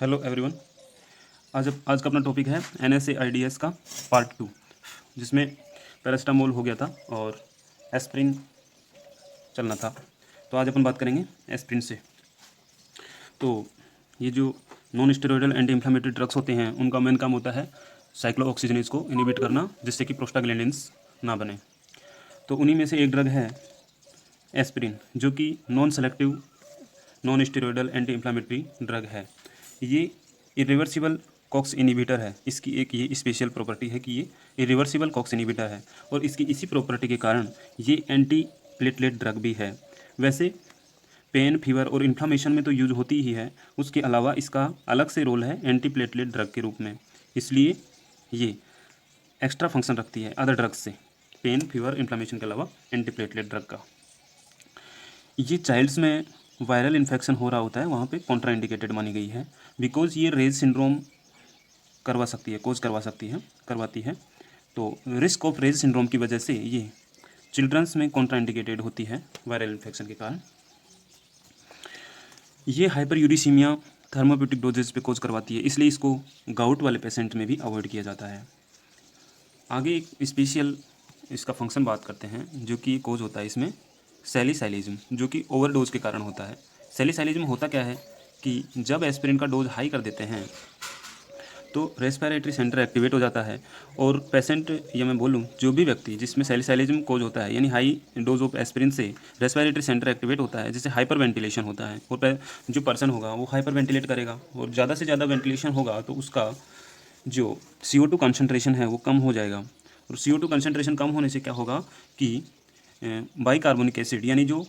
Hello everyone. आज का अपना टॉपिक है NSAIDs का पार्ट 2, जिसमें पैरास्टामोल हो गया था और एस्प्रिन चलना था। तो आज अपन बात करेंगे एस्प्रिन से। तो ये जो non steroidal anti inflammatory drugs होते हैं, उनका मेन काम होता है साइक्लोऑक्सीजनेज को इनहिबिट करना, जिससे कि प्रोस्टाग्लैंडिन्स ना बने। तो उन्हीं में से एक ड्रग है एस्प्रिन, जो कि non selective non steroidal anti inflammatory drug है। ये इरिवर्सिबल कॉक्स इनहिबिटर है। इसकी एक ये स्पेशल प्रॉपर्टी है कि ये इरिवर्सिबल कॉक्स इनहिबिटर है, और इसकी इसी प्रॉपर्टी के कारण ये एंटी प्लेटलेट ड्रग भी है। वैसे पेन, फीवर और इन्फ्लामेशन में तो यूज होती ही है, उसके अलावा इसका अलग से रोल है एंटी प्लेटलेट ड्रग के रूप में। इसलिए ये एक्स्ट्रा फंक्शन रखती है अदर ड्रग्स से, पेन, फीवर, इन्फ्लामेशन के अलावा एंटी प्लेटलेट ड्रग का। ये चाइल्ड्स में वायरल इन्फेक्शन हो रहा होता है, वहाँ पे कॉन्ट्राइंडिकेटेड मानी गई है, बिकॉज ये रेज सिंड्रोम करवाती है। तो रिस्क ऑफ रेज सिंड्रोम की वजह से ये चिल्ड्रंस में कॉन्ट्राइंडिकेटेड होती है वायरल इन्फेक्शन के कारण। ये हाइपर यूरिसीमिया थर्मोप्यूटिक डोजेज पे कोज करवाती है, इसलिए इसको गाउट वाले पेशेंट में भी अवॉइड किया जाता है। आगे एक स्पेशल इसका फंक्शन बात करते हैं, जो कि कोज होता है इसमें सैलिसाइलिज्म, जो कि ओवरडोज के कारण होता है। सैलिसाइलिज्म होता क्या है कि जब एस्पिरिन का डोज हाई कर देते हैं तो रेस्पिरेटरी सेंटर एक्टिवेट हो जाता है, और पेशेंट, या मैं बोलूँ जो भी व्यक्ति जिसमें सैलिसाइलिज्म कोज होता है, यानी हाई डोज ऑफ एस्पिरिन से रेस्पिरेटरी सेंटर एक्टिवेट होता है, जिससे हाइपर वेंटिलेशन होता है, और जो पर्सन होगा वो हाइपर वेंटिलेट करेगा, और ज़्यादा से ज़्यादा वेंटिलेशन होगा तो उसका जो CO2 कंसंट्रेशन है वो कम हो जाएगा। और CO2 कंसंट्रेशन कम होने से क्या होगा कि बाइकार्बोनिक एसिड, यानी जो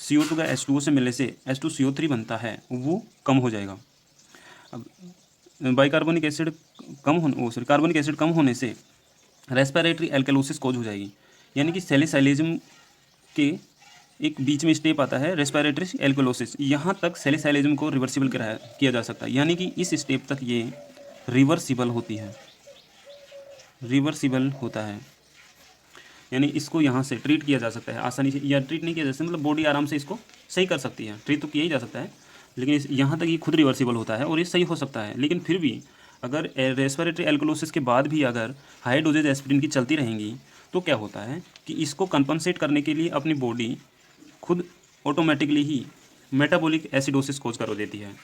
CO2 का H2O से मिलने से H2CO3 बनता है, वो कम हो जाएगा। अब कार्बनिक एसिड कम होने से रेस्पिरेटरी एल्कलोसिस कोज हो जाएगी, यानी कि सैलिसाइलिज्म के एक बीच में स्टेप आता है रेस्पिरेटरी एल्कलोसिस। यहाँ तक सैलिसाइलिज्म को रिवर्सिबल किया जा सकता है, यानी कि इस स्टेप तक ये रिवर्सिबल होता है, यानी इसको यहाँ से ट्रीट किया जा सकता है आसानी से, या ट्रीट नहीं किया जा सकता, मतलब बॉडी आराम से इसको सही कर सकती है। ट्रीट तो किया ही जा सकता है, लेकिन यहाँ तक ये खुद रिवर्सिबल होता है और ये सही हो सकता है। लेकिन फिर भी अगर रेस्पिरेटरी एल्कलोसिस के बाद भी अगर हाई डोजेज एस्पिरिन की चलती रहेंगी तो क्या होता है कि इसको कंपनसेट करने के लिए अपनी बॉडी खुद ऑटोमेटिकली ही मेटाबॉलिक एसिडोसिस कोज कर देती है।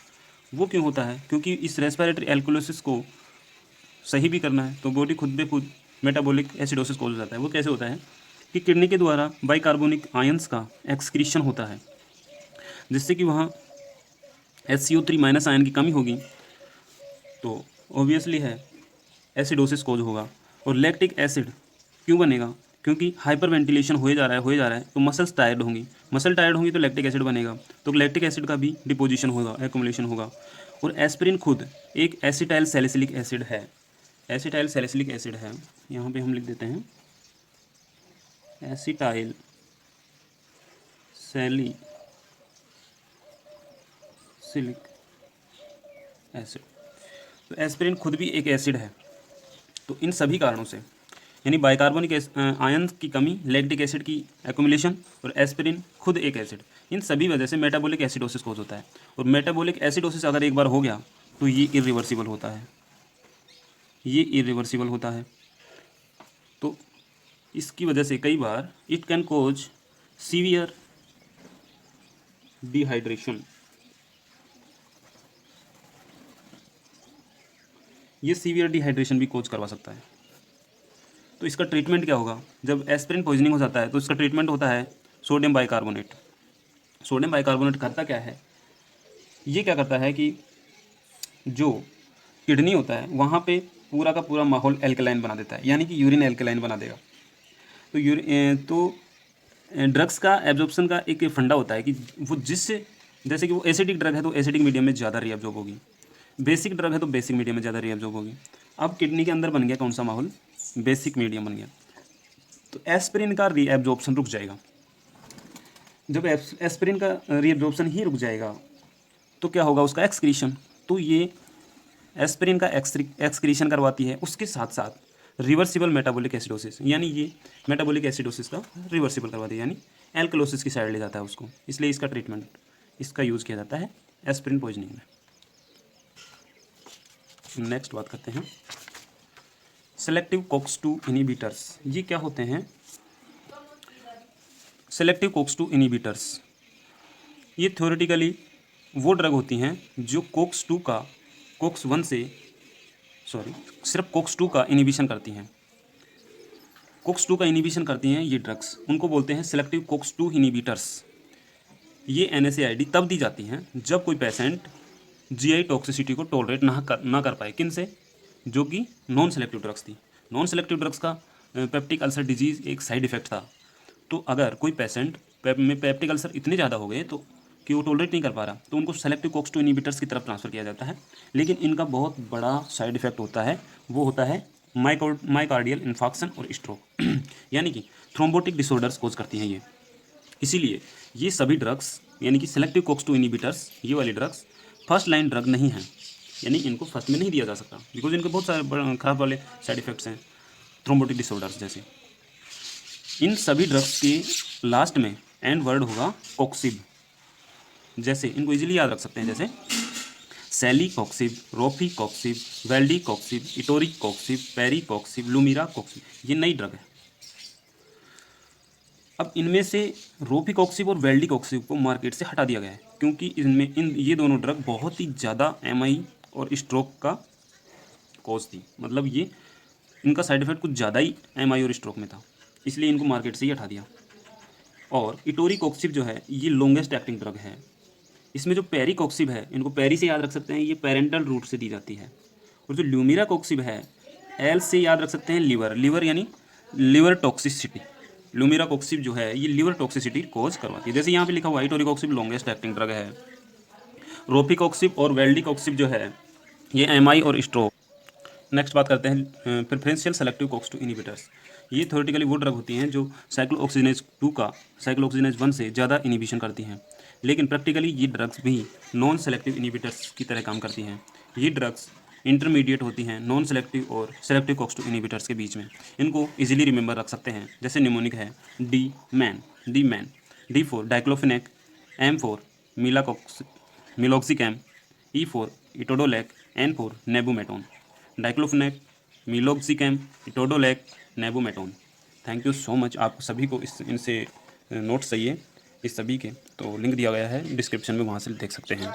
वो क्यों होता है? क्योंकि इस रेस्पिरेटरी एल्कलोसिस को सही भी करना है, तो बॉडी खुद ब खुद मेटाबॉलिक एसिडोसिस कोज हो जाता है। वो कैसे होता है कि किडनी के द्वारा बाइकार्बोनिक आयंस का एक्सक्रीशन होता है, जिससे कि वहाँ HCO3 माइनस आयन की कमी होगी, तो ऑब्वियसली है एसिडोसिस कोज होगा। और लैक्टिक एसिड क्यों बनेगा? क्योंकि हाइपर वेंटिलेशन हो जा रहा है, तो मसल टायर्ड होंगी तो लैक्टिक एसिड बनेगा, तो लैक्टिक एसिड का भी डिपोजिशन होगा, एक्युमुलेशन होगा। और एस्पिरिन खुद एक एसिटाइल सैलिसिलिक एसिड है, यहाँ पे हम लिख देते हैं एसिटाइल सैलिसिलिक एसिड। तो एस्पिरिन खुद भी एक एसिड है। तो इन सभी कारणों से, यानी बाइकार्बोनिक आयन की कमी, लैक्टिक एसिड की एक्युमुलेशन और एस्पिरिन खुद एक एसिड, इन सभी वजह से मेटाबॉलिक एसिडोसिस कोज होता है। और मेटाबॉलिक एसिडोसिस अगर एक बार हो गया तो ये इरिवर्सिबल होता है। तो इसकी वजह से कई बार it can cause severe dehydration. ये सीवियर डिहाइड्रेशन भी कोज करवा सकता है। तो इसका ट्रीटमेंट क्या होगा? जब एस्पिरिन पॉइजनिंग हो जाता है तो इसका ट्रीटमेंट होता है सोडियम बाइकार्बोनेट। करता क्या है? ये क्या करता है कि जो किडनी होता है वहाँ पे पूरा का पूरा माहौल एल्कलाइन बना देता है, यानी कि यूरिन एल्कलाइन बना देगा। तो ड्रग्स का एब्जॉर्प्शन का एक फंडा होता है कि वो जैसे कि वो एसिडिक ड्रग है तो एसिडिक मीडियम में ज़्यादा रीअब्जॉर्ब होगी, बेसिक ड्रग है तो बेसिक मीडियम में ज़्यादा रीअब्जॉर्ब होगी। अब किडनी के अंदर बन गया कौन सा माहौल? बेसिक मीडियम बन गया, तो एस्पिरिन का रीअब्जॉर्प्शन रुक जाएगा। जब एस्पिरिन का रीअब्जॉर्प्शन ही रुक जाएगा तो क्या होगा? उसका एक्सक्रीशन। तो ये एस्पिरिन का एक्सक्रीशन करवाती है, उसके साथ साथ रिवर्सिबल मेटाबॉलिक एसिडोसिस, यानी ये मेटाबॉलिक एसिडोसिस का रिवर्सिबल करवाती है, यानी एल्कलोसिस की साइड ले जाता है उसको। इसलिए इसका ट्रीटमेंट, इसका यूज़ किया जाता है एस्पिरिन पॉइजनिंग में। नेक्स्ट बात करते हैं सेलेक्टिव COX-2 इनहिबिटर्स। ये क्या होते हैं? सेलेक्टिव COX-2 इनहिबिटर्स ये थ्योरेटिकली वो ड्रग होती हैं जो COX-2 का COX-1 से सिर्फ COX-2 का इनहिबिशन करती हैं। COX-2 का इनहिबिशन करती हैं ये ड्रग्स, उनको बोलते हैं सेलेक्टिव COX-2 इनहिबिटर्स। ये NSAID तब दी जाती हैं जब कोई पेशेंट GI टॉक्सिसिटी को टॉलरेट ना कर पाए। किन से? जो कि नॉन सेलेक्टिव ड्रग्स थी। नॉन सेलेक्टिव ड्रग्स का पेप्टिक अल्सर डिजीज़ एक साइड इफेक्ट था। तो अगर कोई पेशेंट में पेप्टिक अल्सर इतने ज़्यादा हो गए तो कि वो टॉलरेट नहीं कर पा रहा, तो उनको सेलेक्टिव COX-2 इनहिबिटर्स की तरफ ट्रांसफ़र किया जाता है। लेकिन इनका बहुत बड़ा साइड इफेक्ट होता है, वो होता है माइकार्डियल इन्फाक्शन और स्ट्रोक यानी कि थ्रोम्बोटिक डिसऑर्डर्स कोज करती हैं ये। इसीलिए ये सभी ड्रग्स यानी कि सेलेक्टिव COX-2 इनहिबिटर्स, ये वाली ड्रग्स फर्स्ट लाइन ड्रग नहीं हैं, यानी इनको फर्स्ट में नहीं दिया जा सकता बिकॉज इनके बहुत सारे खराब वाले साइड इफेक्ट्स हैं, थ्रोम्बोटिक डिसऑर्डर्स जैसे। इन सभी ड्रग्स के लास्ट में एंड वर्ड होगा कॉक्सिब। जैसे इनको इजीली याद रख सकते हैं, जैसे सैली coxib, Raufi coxib, वेल्डी coxib, इटोरी coxib, peri coxib, लुमिरा coxib, ये नई ड्रग है। अब इनमें से रोफिकॉक्सिब और वेल्डिकॉक्सिब को मार्केट से हटा दिया गया है क्योंकि ये दोनों ड्रग बहुत ही ज़्यादा MI और स्ट्रोक का कॉज थी। मतलब ये इनका साइड इफेक्ट कुछ ज़्यादा ही MI और स्ट्रोक में था, इसलिए इनको मार्केट से ही हटा दिया। और इटोरीकॉक्सिब जो है ये लॉन्गेस्ट एक्टिंग ड्रग है। इसमें जो पेरीकॉक्सिब है, इनको पेरी से याद रख सकते हैं, ये पेरेंटल रूट से दी जाती है। और जो ल्यूमिराकॉक्सिब है, L से याद रख सकते हैं लिवर यानी लिवर टॉक्सिसिटी। ल्यूमिराकॉक्सिब जो है ये लिवर टॉक्सिसिटी कोज करवाती है। जैसे यहाँ पे लिखा हुआ है इटोरीकॉक्सिब लॉन्गेस्ट एक्टिंग ड्रग है। रोफिकॉक्सिब और वेल्डिकॉक्सिब जो है ये MI और स्ट्रोक। नेक्स्ट बात करते हैं प्रेफरेंशियल सेलेक्टिव COX-2 इनहिबिटर्स। ये थ्योरेटिकली वो ड्रग होती हैं जो साइक्लोऑक्सीजनेज 2 का साइक्लोऑक्सीजनेज 1 से ज़्यादा इनहिबिशन करती हैं, लेकिन प्रैक्टिकली ये ड्रग्स भी नॉन सेलेक्टिव इनहिबिटर्स की तरह काम करती हैं। ये ड्रग्स इंटरमीडिएट होती हैं नॉन सेलेक्टिव और सेलेक्टिव COX-2 इनहिबिटर्स के बीच में। इनको इजीली रिमेंबर रख सकते हैं, जैसे निमोनिक है D man, D4 diclofenac, M4 meloxicam, E4 etodolac, N4 nabumetone. Diclofenac, meloxicam, etodolac, nabumetone. Thank you so much. आप सभी को इनसे नोट्स चाहिए इस सभी के, तो लिंक दिया गया है डिस्क्रिप्शन में, वहाँ से देख सकते हैं।